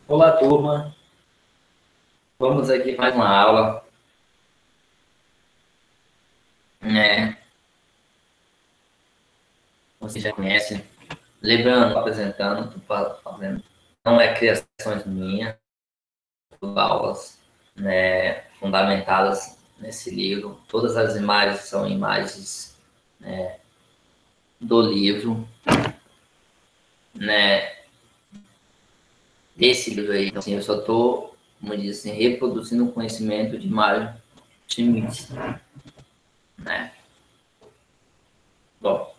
Olá, turma. Vamos aqui mais uma aula, né? Você já conhece. Lembrando, apresentando, estou fazendo. Não é criações minhas, aulas, né, fundamentadas nesse livro. Todas as imagens são imagens, né, do livro, né? Desse livro aí. Então, assim, eu só estou, como diz assim, reproduzindo o conhecimento de Mário Schmidt, né? Bom,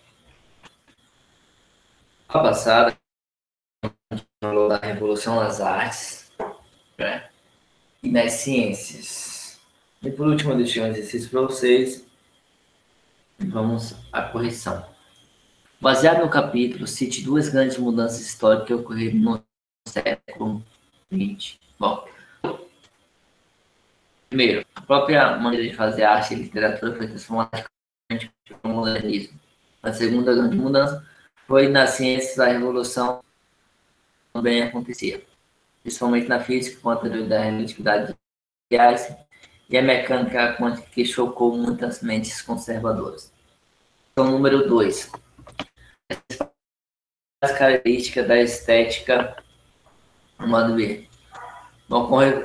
a passada falou da Revolução das Artes, né? E nas ciências. E por último, eu deixei um exercício para vocês. Vamos à correção. Baseado no capítulo, cite duas grandes mudanças históricas que ocorreram no século XX. Bom, primeiro, a própria maneira de fazer arte e literatura foi transformada pelo modernismo. A segunda grande mudança foi nas ciências, a revolução também acontecia, principalmente na física, com a teoria da relatividade de Einstein e a mecânica quântica, que chocou muitas mentes conservadoras. Então, número 2. As características da estética humana ver. Ocorre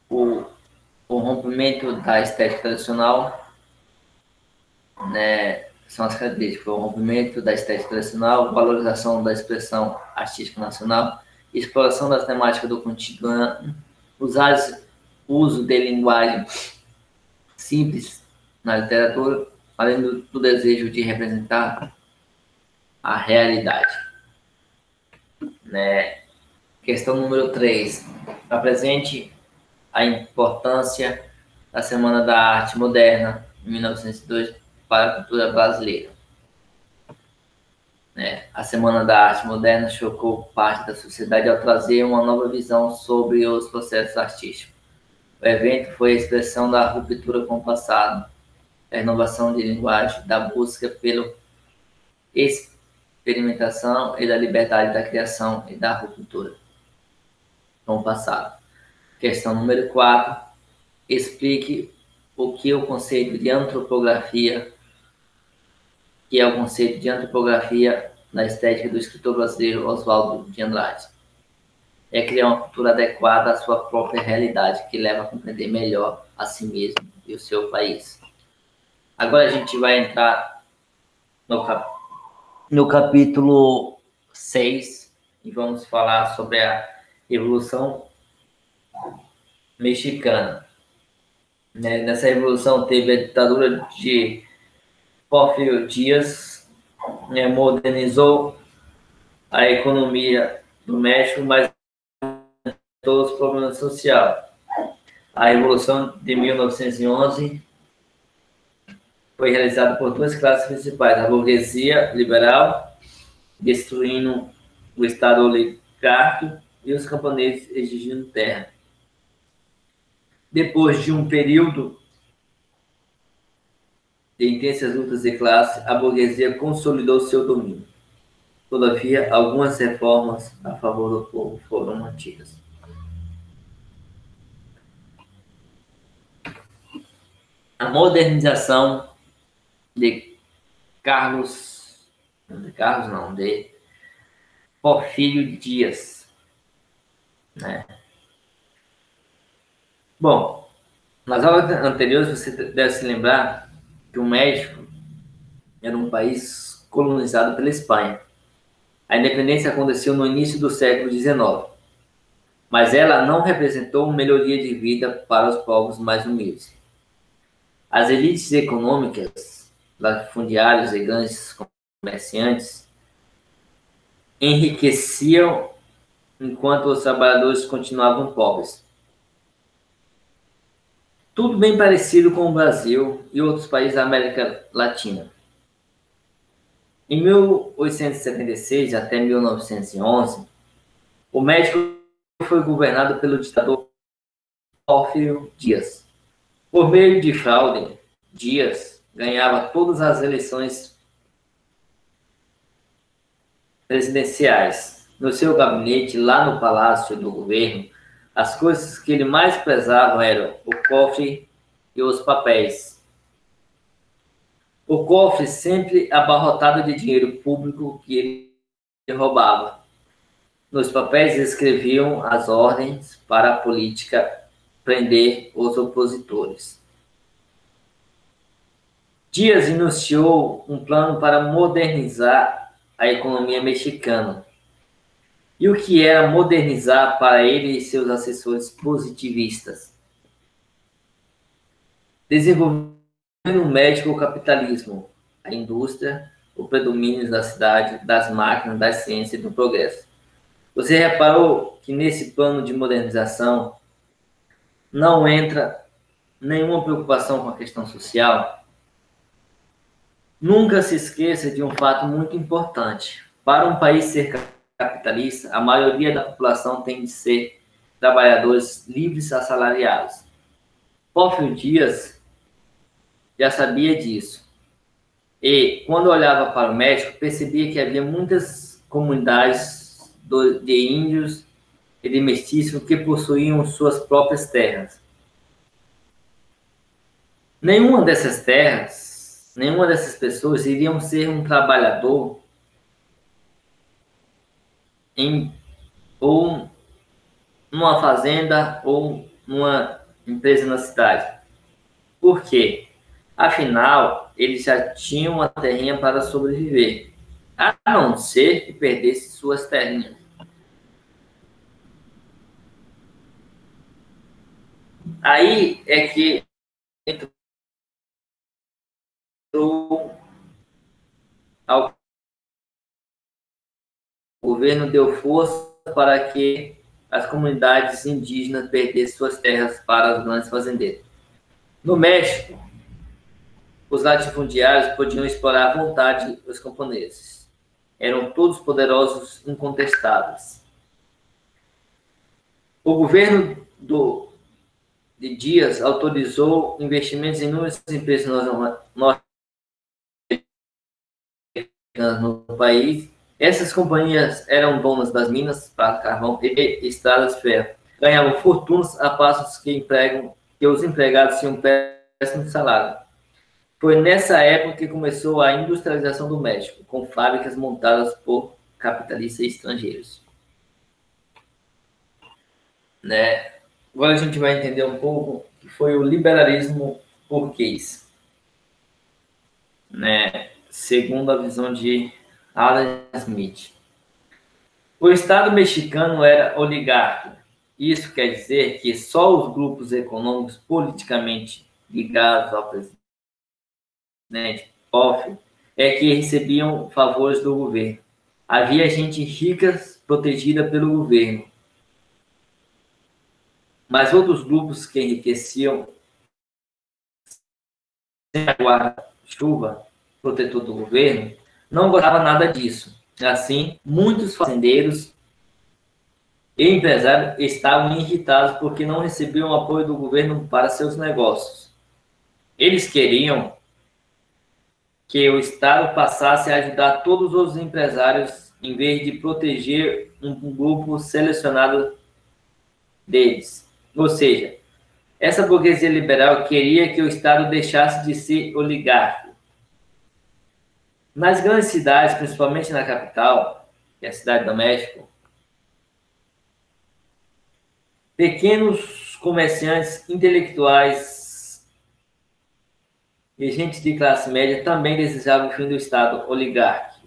o, o rompimento da estética tradicional, né? São as características: o rompimento da estética tradicional, valorização da expressão artística nacional, exploração das temáticas do cotidiano, uso de linguagem simples na literatura, além do desejo de representar a realidade, né? Questão número 3. Apresente a importância da Semana da Arte Moderna, em 1902, para a cultura brasileira. Né? A Semana da Arte Moderna chocou parte da sociedade ao trazer uma nova visão sobre os processos artísticos. O evento foi a expressão da ruptura com o passado, da inovação de linguagem, da busca pela experimentação e da liberdade da criação e da ruptura com o passado. Questão número 4. Explique o que o conceito de antropografia, que é o conceito de antropografia na estética do escritor brasileiro Oswaldo de Andrade. É criar uma cultura adequada à sua própria realidade, que leva a compreender melhor a si mesmo e o seu país. Agora a gente vai entrar no capítulo 6 e vamos falar sobre a Revolução Mexicana. Nessa revolução teve a ditadura de Porfirio Dias, modernizou a economia do México, mas todos os problemas sociais. A Revolução de 1911 foi realizada por duas classes principais: a burguesia liberal, destruindo o Estado oligárquico, e os camponeses exigindo terra. Depois de um período de intensas lutas de classe, a burguesia consolidou seu domínio. Todavia, algumas reformas a favor do povo foram mantidas. A modernização de de Porfírio Dias, né? Bom, nas aulas anteriores você deve se lembrar que o México era um país colonizado pela Espanha. A independência aconteceu no início do século XIX, mas ela não representou melhoria de vida para os povos mais humildes. As elites econômicas, latifundiários e grandes comerciantes enriqueciam enquanto os trabalhadores continuavam pobres. Tudo bem parecido com o Brasil e outros países da América Latina. Em 1876 até 1911, o México foi governado pelo ditador Porfirio Dias. Por meio de fraude, Dias ganhava todas as eleições presidenciais, no seu gabinete, lá no palácio do governo, as coisas que ele mais prezava eram o cofre e os papéis. O cofre sempre abarrotado de dinheiro público que ele roubava. Nos papéis escreviam as ordens para a política prender os opositores. Dias iniciou um plano para modernizar a economia mexicana. E o que era modernizar para ele e seus assessores positivistas? Desenvolver no médico o capitalismo, a indústria, o predomínio da cidade, das máquinas, da ciência e do progresso. Você reparou que nesse plano de modernização não entra nenhuma preocupação com a questão social? Nunca se esqueça de um fato muito importante. Para um país ser capitalista, a maioria da população tem de ser trabalhadores livres assalariados. Porfirio Dias já sabia disso. E, quando olhava para o México, percebia que havia muitas comunidades de índios e de mestiços que possuíam suas próprias terras. Nenhuma dessas terras, nenhuma dessas pessoas iriam ser um trabalhador ou numa fazenda ou numa empresa na cidade. Por quê? Afinal, eles já tinham uma terrinha para sobreviver, a não ser que perdesse suas terrinhas. Aí é que entrou o governo deu força para que as comunidades indígenas perdessem suas terras para os grandes fazendeiros. No México, os latifundiários podiam explorar à vontade os camponeses. Eram todos poderosos, incontestáveis. O governo de Dias autorizou investimentos em inúmeras empresas norte-americanas no país. Essas companhias eram donas das minas para carvão e estradas de ferro. Ganhavam fortunas a passos que os empregados tinham péssimo salário. Foi nessa época que começou a industrialização do México, com fábricas montadas por capitalistas estrangeiros. Né? Agora a gente vai entender um pouco o que foi o liberalismo burguês, né? Segundo a visão de Adam Smith. O Estado mexicano era oligárquico. Isso quer dizer que só os grupos econômicos politicamente ligados ao presidente Porfirio é que recebiam favores do governo. Havia gente rica protegida pelo governo, mas outros grupos que enriqueciam sem a guarda-chuva protetor do governo não gostavam nada disso. Assim, muitos fazendeiros e empresários estavam irritados porque não recebiam apoio do governo para seus negócios. Eles queriam que o Estado passasse a ajudar todos os empresários em vez de proteger um grupo selecionado deles. Ou seja, essa burguesia liberal queria que o Estado deixasse de ser oligárquico. Nas grandes cidades, principalmente na capital, que é a cidade do México, pequenos comerciantes intelectuais e gente de classe média também desejavam o fim do Estado oligárquico.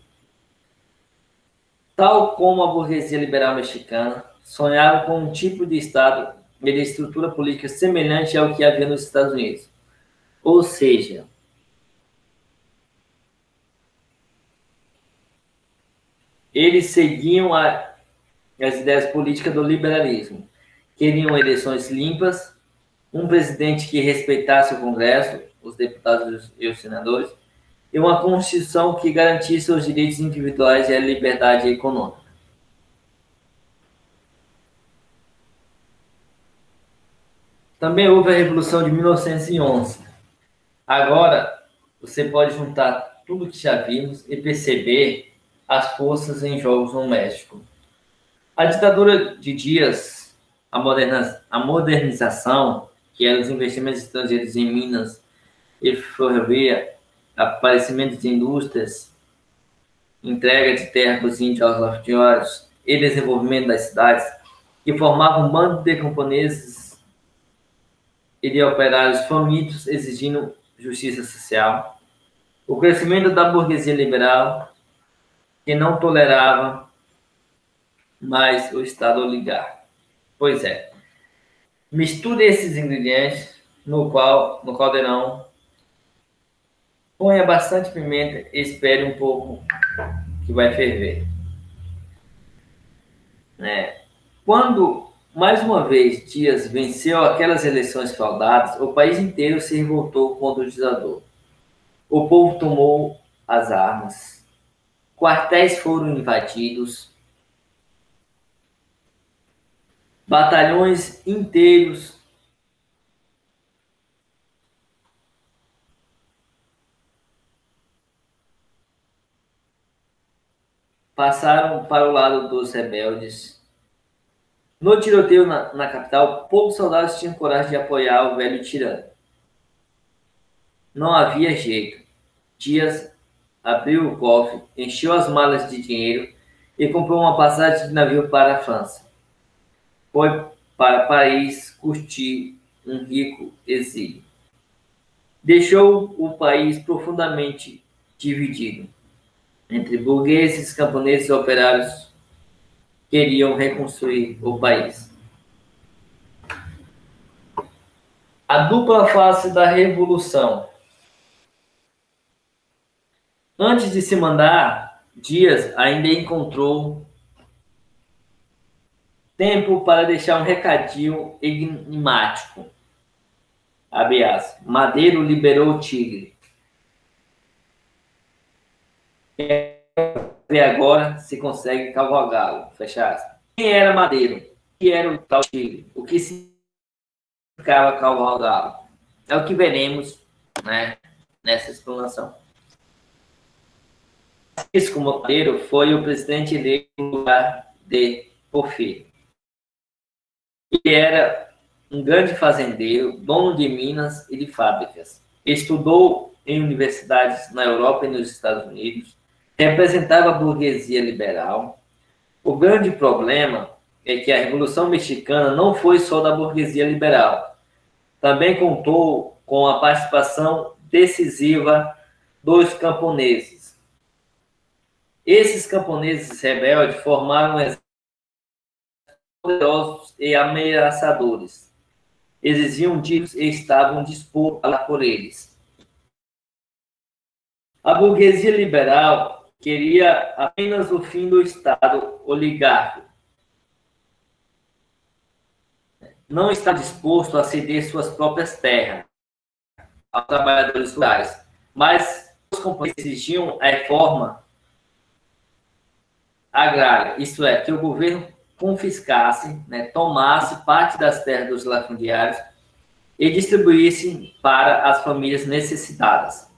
Tal como a burguesia liberal mexicana, sonhava com um tipo de Estado e de estrutura política semelhante ao que havia nos Estados Unidos. Ou seja, eles seguiam as ideias políticas do liberalismo. Queriam eleições limpas, um presidente que respeitasse o Congresso, os deputados e os senadores, e uma Constituição que garantisse os direitos individuais e a liberdade econômica. Também houve a Revolução de 1911. Agora, você pode juntar tudo que já vimos e perceber as forças em jogos no México. A ditadura de Dias, a modernização, que eram os investimentos estrangeiros em minas e ferrovia, aparecimento de indústrias, entrega de terra para os índios aos lafdiosos e desenvolvimento das cidades, que formavam um bando de camponeses e de operários famintos exigindo justiça social. O crescimento da burguesia liberal, que não tolerava mais o Estado oligarca. Pois é, misture esses ingredientes no caldeirão, ponha bastante pimenta e espere um pouco que vai ferver. Quando, mais uma vez, Dias venceu aquelas eleições fraudadas, o país inteiro se revoltou contra o ditador. O povo tomou as armas, quartéis foram invadidos, batalhões inteiros passaram para o lado dos rebeldes. No tiroteio na capital, poucos soldados tinham coragem de apoiar o velho tirano. Não havia jeito. Dias abriu o cofre, encheu as malas de dinheiro e comprou uma passagem de navio para a França. Foi para Paris curtir um rico exílio. Deixou o país profundamente dividido entre burgueses, camponeses e operários que queriam reconstruir o país. A dupla face da revolução. Antes de se mandar, Dias ainda encontrou tempo para deixar um recadinho enigmático. Abre aspas. Madeiro liberou o tigre. Ver agora se consegue cavalgá-lo. Fecha aspas. Quem era Madeiro? O que era o tal tigre? O que significava cavalgá-lo? É o que veremos, né, nessa explanação. Francisco Madeiro foi o presidente eleito no lugar de Porfírio. Ele era um grande fazendeiro, dono de minas e de fábricas. Estudou em universidades na Europa e nos Estados Unidos. Representava a burguesia liberal. O grande problema é que a Revolução Mexicana não foi só da burguesia liberal. Também contou com a participação decisiva dos camponeses. Esses camponeses rebeldes formaram um exército poderosos e ameaçadores. Exigiam direitos e estavam dispostos a lutar por eles. A burguesia liberal queria apenas o fim do Estado oligárquico. Não está disposto a ceder suas próprias terras aos trabalhadores rurais, mas os camponeses exigiam a reforma agrária, isto é, que o governo confiscasse, tomasse parte das terras dos latifundiários e distribuísse para as famílias necessitadas.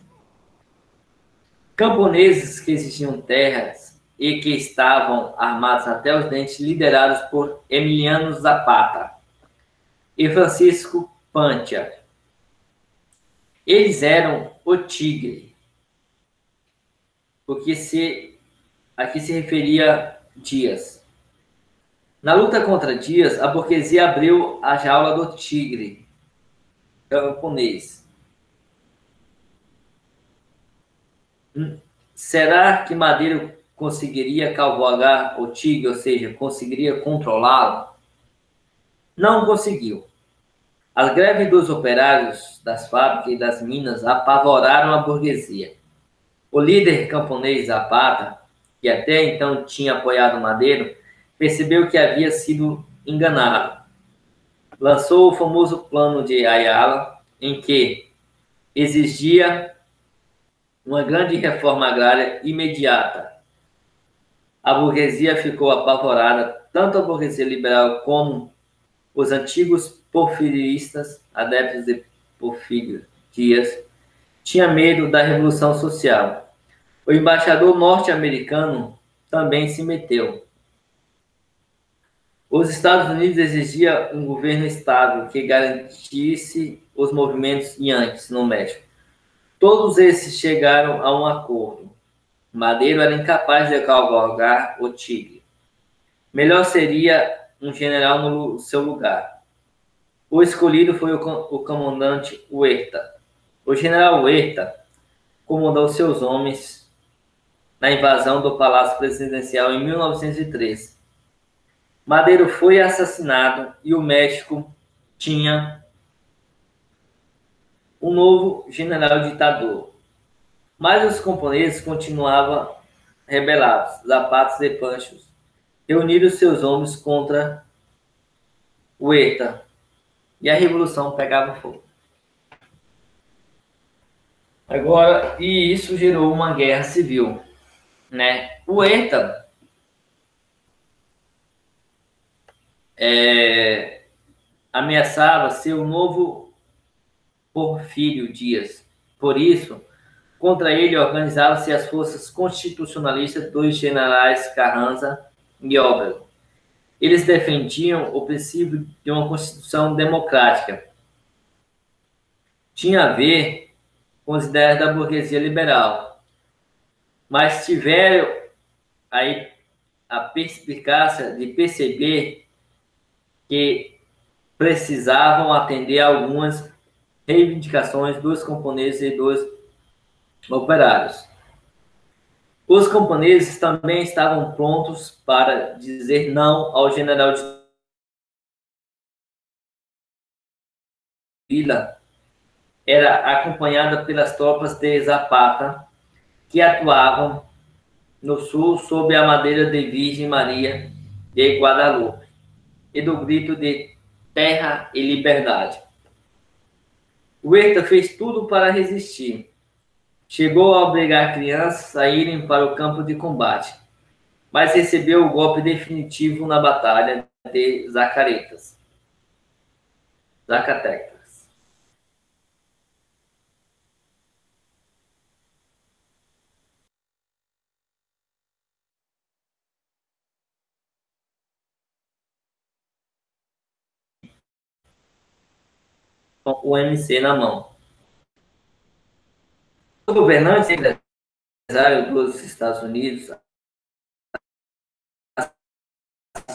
Camponeses que exigiam terras e que estavam armados até os dentes, liderados por Emiliano Zapata e Francisco Pantia. Eles eram o tigre, porque aqui se referia Dias. Na luta contra Dias, a burguesia abriu a jaula do tigre camponês. Será que Madeiro conseguiria cavalgar o tigre, ou seja, conseguiria controlá-lo? Não conseguiu. As greves dos operários das fábricas e das minas apavoraram a burguesia. O líder camponês Zapata, que até então tinha apoiado Madeiro, percebeu que havia sido enganado. Lançou o famoso Plano de Ayala, em que exigia uma grande reforma agrária imediata. A burguesia ficou apavorada, tanto a burguesia liberal como os antigos porfiristas, adeptos de Porfírio Dias, tinham medo da Revolução Social. O embaixador norte-americano também se meteu. Os Estados Unidos exigiam um governo estável que garantisse os movimentos Yankees no México. Todos esses chegaram a um acordo. Madeiro era incapaz de cavalgar o tigre. Melhor seria um general no seu lugar. O escolhido foi o comandante Huerta. O general Huerta comandou seus homens na invasão do Palácio Presidencial em 1903. Madeiro foi assassinado e o México tinha um novo general ditador. Mas os camponeses continuavam rebelados. Zapatos e Panchos reuniram seus homens contra Huerta e a revolução pegava fogo. Agora, e isso gerou uma guerra civil, né? Huerta ameaçava ser o novo Porfírio Dias. Por isso, contra ele organizavam-se as forças constitucionalistas dos generais Carranza e Obregón. Eles defendiam o princípio de uma constituição democrática. Tinha a ver com as ideias da burguesia liberal, mas tiveram aí a perspicácia de perceber que precisavam atender a algumas reivindicações dos camponeses e dos operários. Os camponeses também estavam prontos para dizer não ao general de Vila. Era acompanhada pelas tropas de Zapata, que atuavam no sul sob a bandeira de Virgem Maria de Guadalupe e do grito de terra e liberdade. Huerta fez tudo para resistir. Chegou a obrigar crianças a irem para o campo de combate, mas recebeu o golpe definitivo na Batalha de Zacatecas. Com o MC na mão. O governante empresário dos Estados Unidos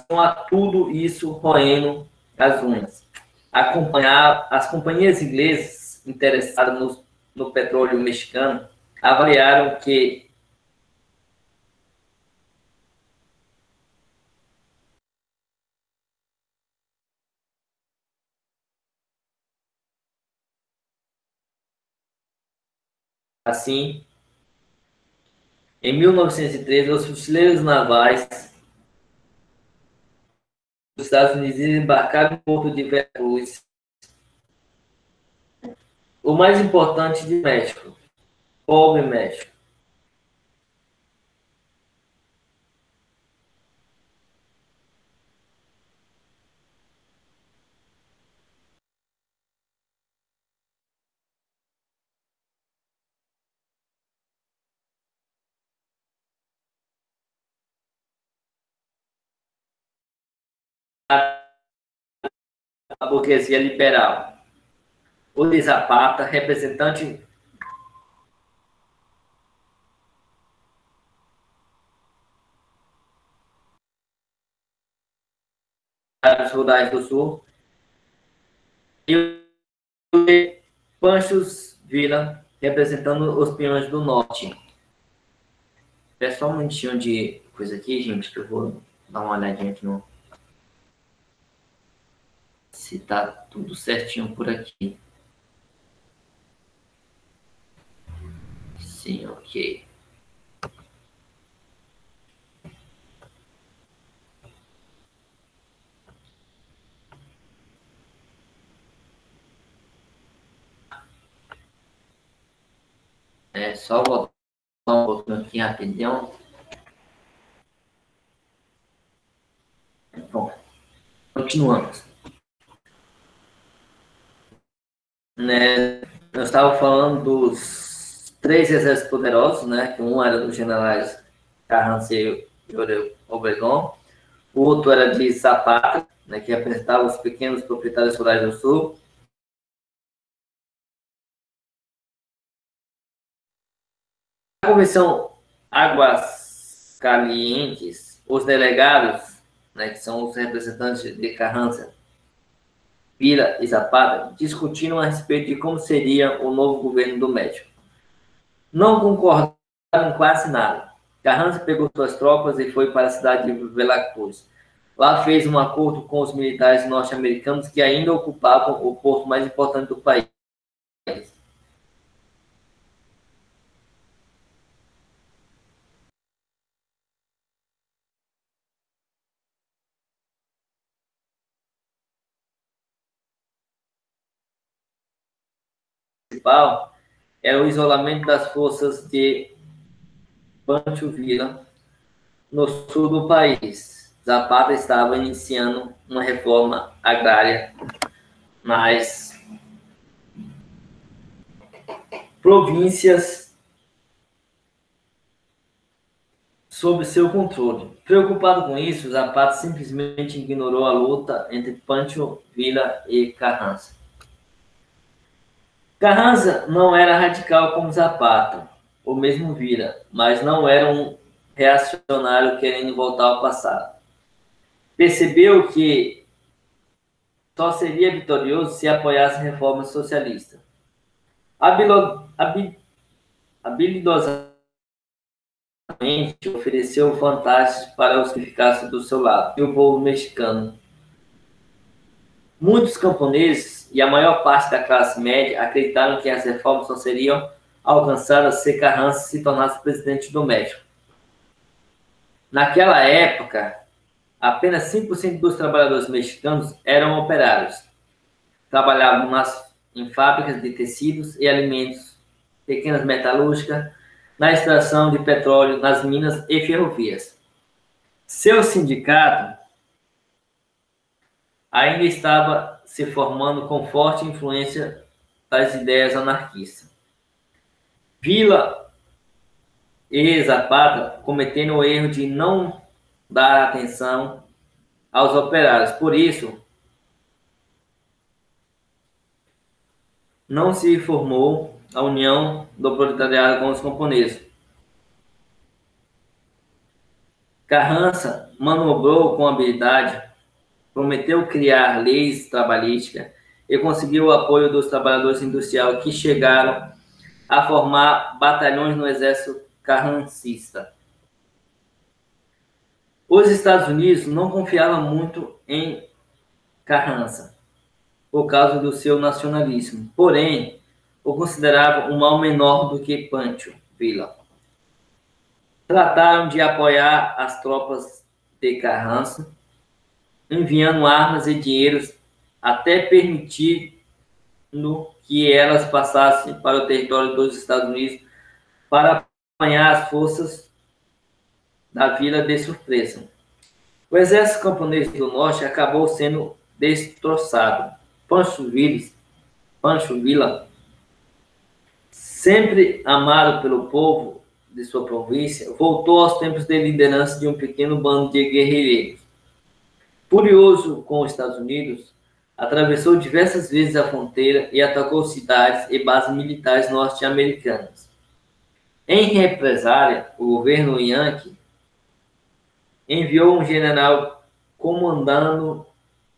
a tudo isso roendo as unhas. Acompanhar as companhias inglesas interessadas no petróleo mexicano avaliaram que assim, em 1913, os fuzileiros navais dos Estados Unidos embarcaram no porto de Veracruz, o mais importante de México, pobre México. A burguesia liberal. O de Zapata, representante dos rurais do sul, e o de Panchos Villa, representando os peões do norte. É só um minutinho de coisa aqui, gente, que eu vou dar uma olhadinha aqui no... se tá tudo certinho por aqui. Sim, ok. É só voltar um pouquinho aqui rapidão. Bom, continuamos. Né, eu estava falando dos 3 exércitos poderosos, né? Que um era dos generais Carranza e Obregón. o outro era de Zapata, né, que representava os pequenos proprietários rurais do Sul. A Convenção Águas Calientes, os delegados, né, que são os representantes de Carranza, Vila e Zapata, discutiram a respeito de como seria o novo governo do México. Não concordaram em quase nada. Carranza pegou suas tropas e foi para a cidade de Veracruz. Lá fez um acordo com os militares norte-americanos que ainda ocupavam o porto mais importante do país. O principal era o isolamento das forças de Pancho Villa no sul do país. Zapata estava iniciando uma reforma agrária nas províncias sob seu controle. Preocupado com isso, Zapata simplesmente ignorou a luta entre Pancho Villa e Carranza. Carranza não era radical como Zapata, ou mesmo Villa, mas não era um reacionário querendo voltar ao passado. Percebeu que só seria vitorioso se apoiasse reformas socialistas. Habilidosamente ofereceu vantagens para os que ficassem do seu lado, e o povo mexicano. Muitos camponeses e a maior parte da classe média acreditaram que as reformas só seriam alcançadas se Carranza se tornasse presidente do México. Naquela época, apenas 5% dos trabalhadores mexicanos eram operários. Trabalhavam em fábricas de tecidos e alimentos, pequenas metalúrgicas, na extração de petróleo, nas minas e ferrovias. Seu sindicato ainda estava se formando com forte influência das ideias anarquistas. Villa e Zapata cometeram o erro de não dar atenção aos operários. Por isso, não se formou a união do proletariado com os camponeses. Carranza manobrou com habilidade, prometeu criar leis trabalhistas e conseguiu o apoio dos trabalhadores industriais que chegaram a formar batalhões no exército carrancista. Os Estados Unidos não confiavam muito em Carranza por causa do seu nacionalismo, porém o consideravam um mal menor do que Pancho Villa. Trataram de apoiar as tropas de Carranza, enviando armas e dinheiros até permitindo que elas passassem para o território dos Estados Unidos para apanhar as forças da vila de surpresa. O exército camponês do norte acabou sendo destroçado. Pancho Villa, sempre amado pelo povo de sua província, voltou aos tempos de liderança de um pequeno bando de guerrilheiros. Furioso com os Estados Unidos, atravessou diversas vezes a fronteira e atacou cidades e bases militares norte-americanas. Em represália, o governo Yankee enviou um general comandando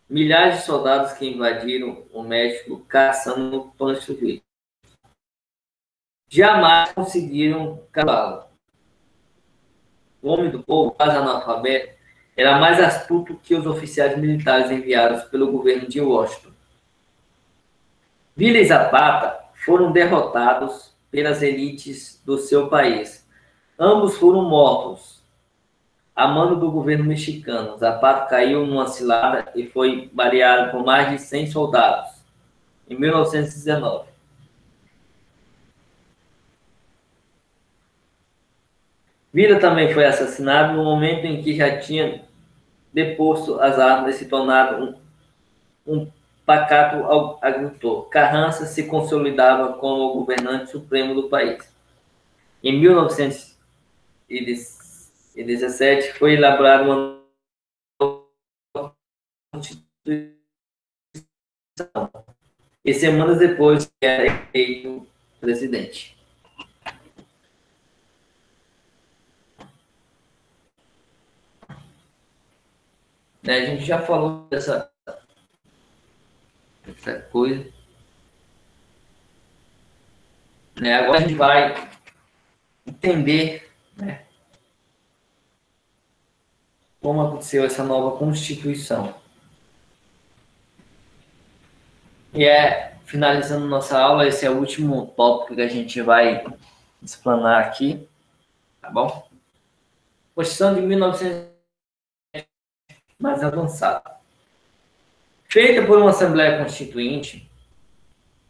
milhares de soldados que invadiram o México caçando Pancho Villa. Jamais conseguiram calá-lo. O homem do povo, quase analfabeto, era mais astuto que os oficiais militares enviados pelo governo de Washington. Villa e Zapata foram derrotados pelas elites do seu país. Ambos foram mortos a mando do governo mexicano. Zapata caiu numa cilada e foi baleado por mais de 100 soldados em 1919. Villa também foi assassinado no momento em que já tinha deposto as armas e se tornado um pacato agricultor. Carranza se consolidava como o governante supremo do país. Em 1917 foi elaborada uma e semanas depois era eleito presidente. Né, a gente já falou dessa coisa. Né, agora a gente vai entender, né, como aconteceu essa nova Constituição. E finalizando nossa aula, esse é o último tópico que a gente vai explanar aqui, tá bom? Constituição de 1900 mais avançada. Feita por uma Assembleia Constituinte,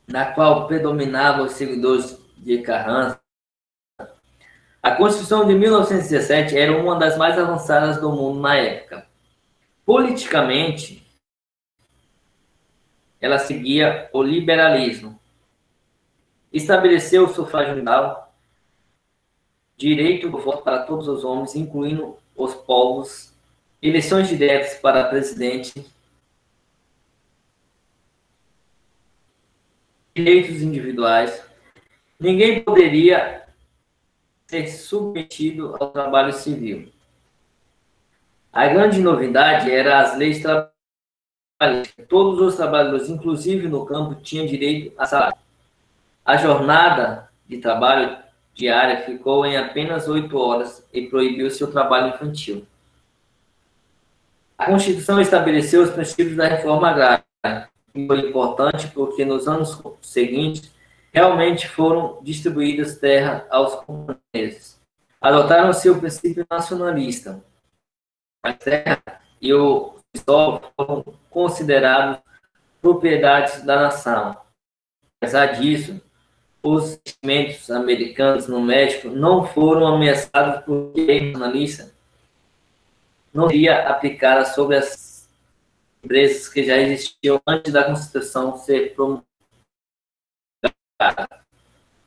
na qual predominavam os seguidores de Carranza, a Constituição de 1917 era uma das mais avançadas do mundo na época. Politicamente, ela seguia o liberalismo. Estabeleceu o sufrágio universal, direito do voto para todos os homens, incluindo os povos, eleições diretas para presidente, direitos individuais. Ninguém poderia ser submetido ao trabalho civil. A grande novidade era as leis trabalhistas. Todos os trabalhadores, inclusive no campo, tinham direito a salário. A jornada de trabalho diária ficou em apenas 8 horas e proibiu-se o trabalho infantil. A Constituição estabeleceu os princípios da reforma agrária, que foi importante porque nos anos seguintes realmente foram distribuídas terras aos camponeses. Adotaram-se o princípio nacionalista. A terra e o solo foram considerados propriedades da nação. Apesar disso, os investimentos americanos no México não foram ameaçados porque a lei nacionalista não seria aplicada sobre as empresas que já existiam antes da Constituição ser promulgada.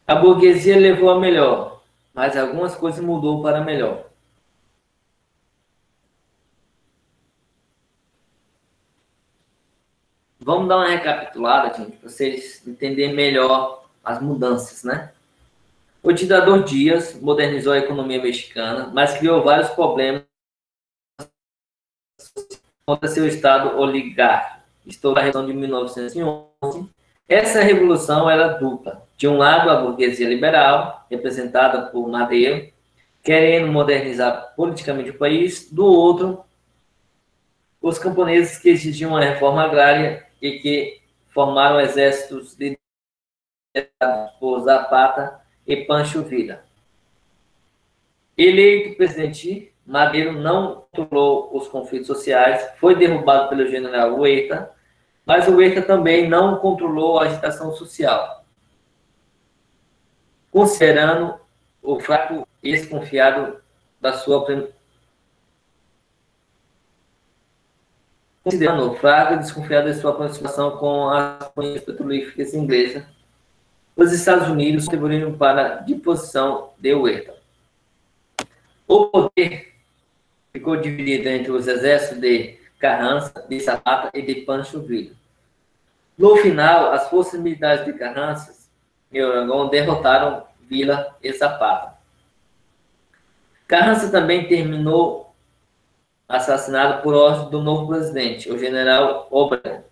A burguesia levou a melhor, mas algumas coisas mudou para melhor. Vamos dar uma recapitulada, gente, para vocês entenderem melhor as mudanças, né? O ditador Díaz modernizou a economia mexicana, mas criou vários problemas contra seu Estado oligárquico. Estou na Revolução de 1911. Essa revolução era dupla. De um lado, a burguesia liberal, representada por Madero, querendo modernizar politicamente o país. Do outro, os camponeses que exigiam uma reforma agrária e que formaram exércitos liderados por Zapata e Pancho Villa. Eleito presidente, Madero não controlou os conflitos sociais, foi derrubado pelo general Huerta, mas o Huerta também não controlou a agitação social, considerando o fraco e desconfiado da sua aproximação com as companhias petrolíferas inglesas, os Estados Unidos contribuíram para a deposição de Huerta. O poder ficou dividido entre os exércitos de Carranza, de Zapata e de Pancho Villa. No final, as forças militares de Carranza e Oregon derrotaram Villa e Zapata. Carranza também terminou assassinado por ordem do novo presidente, o general Obregón.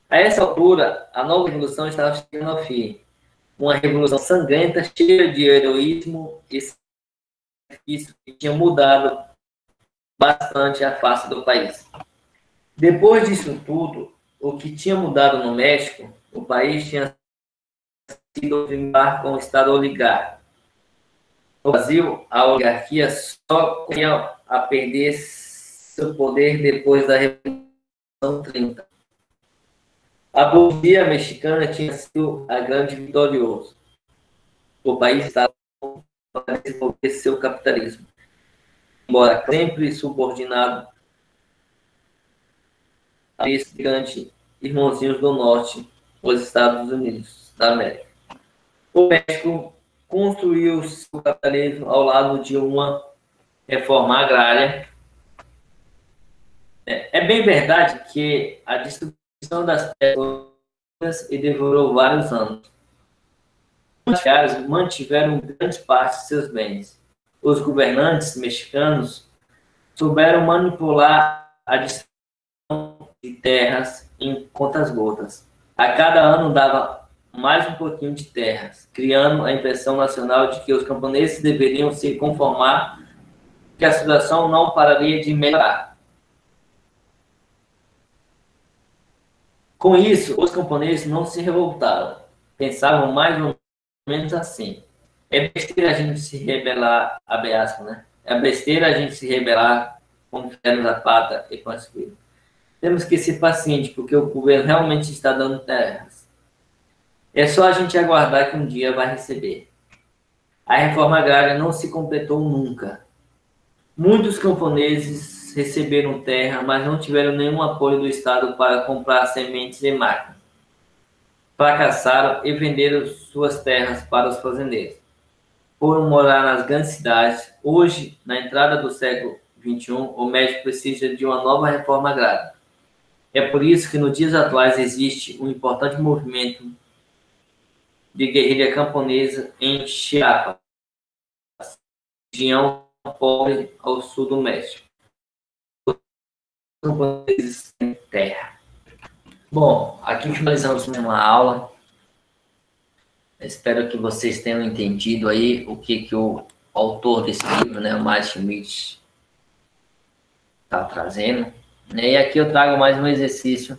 A essa altura, a nova revolução estava chegando ao fim. Uma revolução sangrenta, cheia de heroísmo e sacrifício, que tinha mudado bastante a face do país. Depois disso tudo, o que tinha mudado no México, o país tinha sido firmar com o Estado oligárquico. No Brasil, a oligarquia só ia a perder seu poder depois da Revolução 30. A burguesia mexicana tinha sido a grande vitoriosa. O país estava para desenvolver seu capitalismo, embora sempre subordinado a esses grandes irmãozinhos do norte, os Estados Unidos da América. O México construiu seu capitalismo ao lado de uma reforma agrária É bem verdade que a distribuição das terras e demorou vários anos. Os caras mantiveram grande parte de seus bens. Os governantes mexicanos souberam manipular a distribuição de terras em contas gotas. A cada ano dava mais um pouquinho de terras, criando a impressão nacional de que os camponeses deveriam se conformar, que a situação não pararia de melhorar. Com isso, os camponeses não se revoltaram. Pensavam mais ou menos assim: é besteira a gente se rebelar, abre aspas, né? É besteira a gente se rebelar como fizemos a pata e construir. Temos que ser pacientes, porque o governo realmente está dando terras. É só a gente aguardar que um dia vai receber. A reforma agrária não se completou nunca. Muitos camponeses receberam terra, mas não tiveram nenhum apoio do Estado para comprar sementes e máquinas. Fracassaram e venderam suas terras para os fazendeiros. Foram morar nas grandes cidades. Hoje, na entrada do século XXI, o México precisa de uma nova reforma agrária. É por isso que nos dias atuais existe um importante movimento de guerrilha camponesa em Chiapas, região pobre ao sul do México. Os camponeses em terra. Bom, aqui finalizamos uma aula. Espero que vocês tenham entendido aí o que o autor desse livro, né, o Matt Schmidt, está trazendo. E aqui eu trago mais um exercício,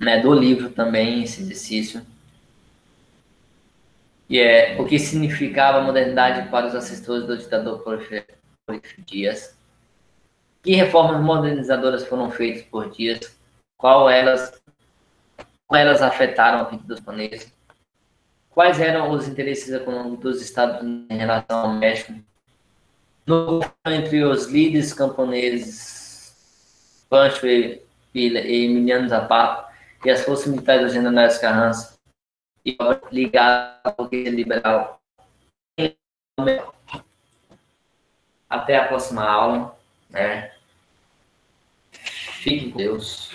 né, do livro também, esse exercício, que é o que significava a modernidade para os assessores do ditador Porfírio Dias. Que reformas modernizadoras foram feitas por Dias? Qual elas afetaram a vida dos camponeses? Quais eram os interesses econômicos dos Estados Unidos em relação ao México? No entre os líderes camponeses Pancho e Emiliano Zapata e as forças militares do general Carranza e ligado à burguesia liberal. Até a próxima aula, né? Fique com Deus.